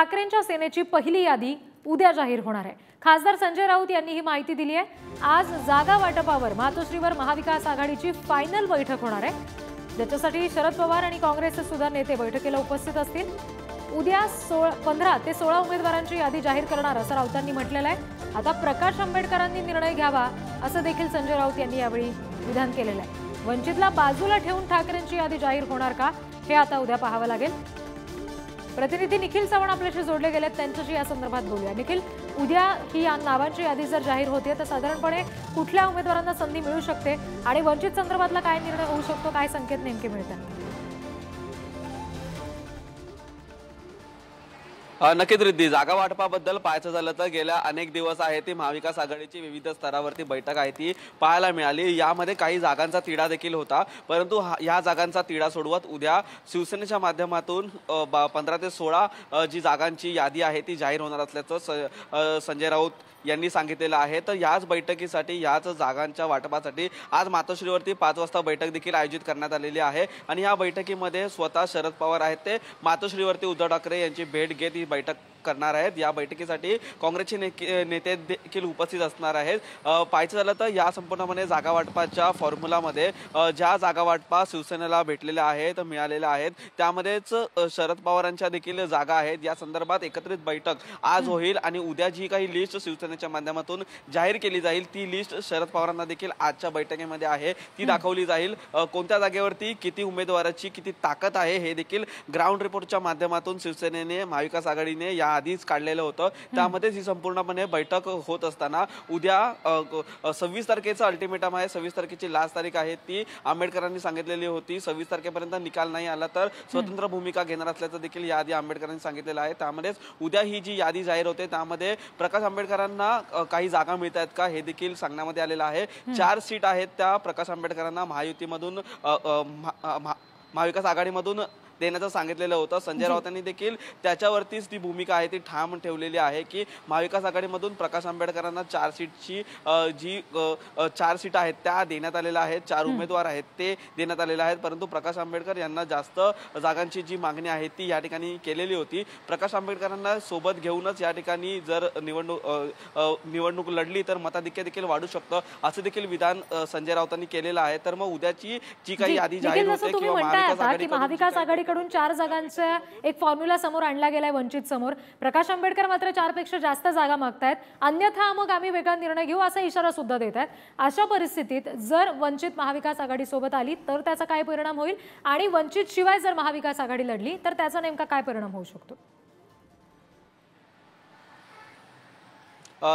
ठाकरेंच्या सेनेची पहिली यादी उद्या जाहीर होणार आहे। खासदार संजय राऊत यांनी ही माहिती दिली आहे। आज जागा वाटपावर मातोश्रीवर महाविकास आघाडीची फायनल बैठक होणार आहे, ज्याच्यासाठी शरद पवार आणि काँग्रेसचे सुद्धा नेते बैठकीला उपस्थित असतील। उद्या 15 ते 16 उमेदवारांची यादी जाहीर करणार असं राऊतांनी म्हटलेलं आहे। आता प्रकाश आंबेडकरांनी निर्णय घ्यावा असं देखील संजय राऊत यांनी यावेळी विधान केलेलं आहे। वंचितला बाजूला ठेवून ठाकरेंची यादी जाहीर होणार का, हे आता उद्या पाहावं लागेल। प्रतिनिधी निखिल चव्हाण आपल्याशी जोडले गेलेत, त्यांच्याशी या संदर्भात बोलूया। निखिल, उद्या ही नावांची यादी जर जाहीर होते तर साधारणपणे कुठल्या उमेदवारांना संधी मिळू शकते आणि वंचित संदर्भातला काय निर्णय होऊ शकतो, काय संकेत नेमके मिळतात? नक्कीच रिद्धी, जागा वाटपाबद्दल पाहायचं झालं तर गेल्या अनेक दिवस आहे ती महाविकास आघाडीची विविध स्तरावरती बैठक आहे ती पाहायला मिळाली। यामध्ये काही जागांचा तिढा देखील होता, परंतु या जागांचा तिढा सोडवत उद्या शिवसेनेच्या माध्यमातून 15 ते 16 जी जागांची यादी आहे ती जाहीर होणार असल्याचं संजय राऊत यांनी सांगितलेलं आहे। तर याच बैठकीसाठी, याच जागांच्या वाटपासाठी आज मातोश्रीवरती 5 वाजता बैठक देखील आयोजित करण्यात आलेली आहे आणि या बैठकीमध्ये स्वतः शरद पवार आहेत ते मातोश्रीवरती उद्धव ठाकरे यांची भेट घेत ही बैठक करणार आहेत। या बैठकीसाठी काँग्रेसचे नेते देखील उपस्थित असणार आहेत। पाहायचं झालं तर या संपूर्णपणे जागा वाटपाच्या फॉर्म्युलामध्ये ज्या जागा वाटपा शिवसेनेला भेटलेल्या आहेत, मिळालेल्या आहेत, त्यामध्येच शरद पवारांच्या देखील जागा आहेत। या संदर्भात एकत्रित बैठक आज होईल आणि उद्या जी काही लिस्ट शिवसेनेच्या माध्यमातून जाहीर केली जाईल ती लिस्ट शरद पवारांना देखील आजच्या बैठकीमध्ये आहे ती दाखवली जाईल। कोणत्या जागेवरती किती उमेदवाराची किती ताकद आहे हे देखील ग्राउंड रिपोर्टच्या माध्यमातून शिवसेनेने, महाविकास आघाडीने या आधीच काढलेलं होतं। त्यामध्येच ही संपूर्णपणे बैठक होत असताना उद्या 26 तारखेचा अल्टिमेटम आहे, 26 तारखेची लास्ट तारीख आहे ती आंबेडकरांनी सांगितलेली होती। 26 तारखेपर्यंत निकाल नाही आला तर स्वतंत्र भूमिका घेणार असल्याचं देखील यादी आंबेडकरांनी सांगितलेलं आहे। त्यामध्येच उद्या ही जी यादी जाहीर होते त्यामध्ये प्रकाश आंबेडकरांना काही जागा मिळत आहेत का हे देखील सांगण्यामध्ये आलेलं आहे। 4 सीट आहेत त्या प्रकाश आंबेडकरांना महायुतीमधून, महाविकास आघाडीमधून देण्याचं सांगितलेलं होतं। संजय राऊतांनी देखील त्याच्यावरतीच ती भूमिका आहे ती ठाम ठेवलेली आहे की महाविकास आघाडीमधून प्रकाश आंबेडकरांना 4 सीटची जी 4 सीट आहेत त्या देण्यात आलेल्या आहेत, 4 उमेदवार आहेत ते देण्यात आलेले आहेत, परंतु प्रकाश आंबेडकर यांना जास्त जागांची जी मागणी आहे ती या ठिकाणी केलेली होती। प्रकाश आंबेडकरांना सोबत घेऊनच या ठिकाणी जर निवडणूक लढली तर मताधिक्य देखील वाढू शकतं असं देखील विधान संजय राऊतांनी केलेलं आहे। तर मग उद्याची जी काही यादी जाहीर होते किंवा महाविकास आघाडी 4 जागांचा एक फॉर्म्युला समोर आणला गेलाय वंचित समोर, प्रकाश आंबेडकर मात्र 4 पेक्षा जास्त जागा मागतायत, अन्यथा मग आम्ही वेगळा निर्णय घेऊ असा इशारा सुद्धा देत आहेत। अशा परिस्थितीत जर वंचित महाविकास आघाडी सोबत आली तर त्याचा काय परिणाम होईल आणि वंचित शिवाय जर महाविकास आघाडी लढली तर त्याचा नेमका काय परिणाम होऊ शकतो?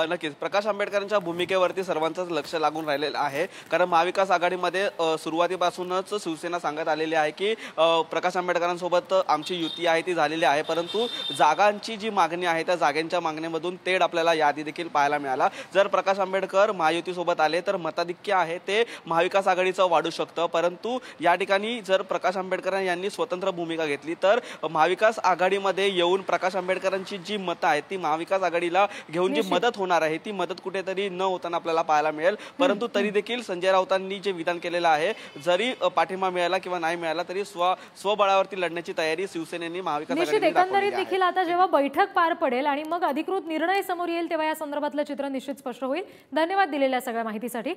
नक्कीच प्रकाश आंबेडकरांच्या भूमिकेवरती सर्वांचंच लक्ष लागून राहिलेलं आहे, कारण महाविकास आघाडीमध्ये सुरुवातीपासूनच शिवसेना सांगत आलेली आहे की प्रकाश आंबेडकरांसोबत आमची युती आहे ती झालेली आहे, परंतु जागांची जी मागणी आहे त्या जागांच्या मागणीमधून तेढ आपल्याला यादी देखील पाहायला मिळाला। जर प्रकाश आंबेडकर महायुतीसोबत आले तर मताधिक्य आहे ते महाविकास आघाडीचं वाढू शकतं, परंतु या ठिकाणी जर प्रकाश आंबेडकर यांनी स्वतंत्र भूमिका घेतली तर महाविकास आघाडीमध्ये येऊन प्रकाश आंबेडकरांची जी मतं आहेत ती महाविकास आघाडीला घेऊन जी मदत होणार आहे ती मदत कुठेतरी न होताना आपल्याला पाहायला मिळेल। परंतु तरी देखील संजय राऊतांनी जे विधान केलेलं आहे, जरी पाठिंबा मिळाला किंवा नाही मिळाला तरी स्वबळावरती लढण्याची तयारी शिवसेनेने महाविकास आघाडीने दाखवली आहे। देखील आता जेव्हा बैठक पार पडेल आणि मग अधिकृत निर्णय समोर येईल तेव्हा या संदर्भातलं चित्र निश्चित स्पष्ट होईल। धन्यवाद दिलेल्या सगळ्या माहितीसाठी।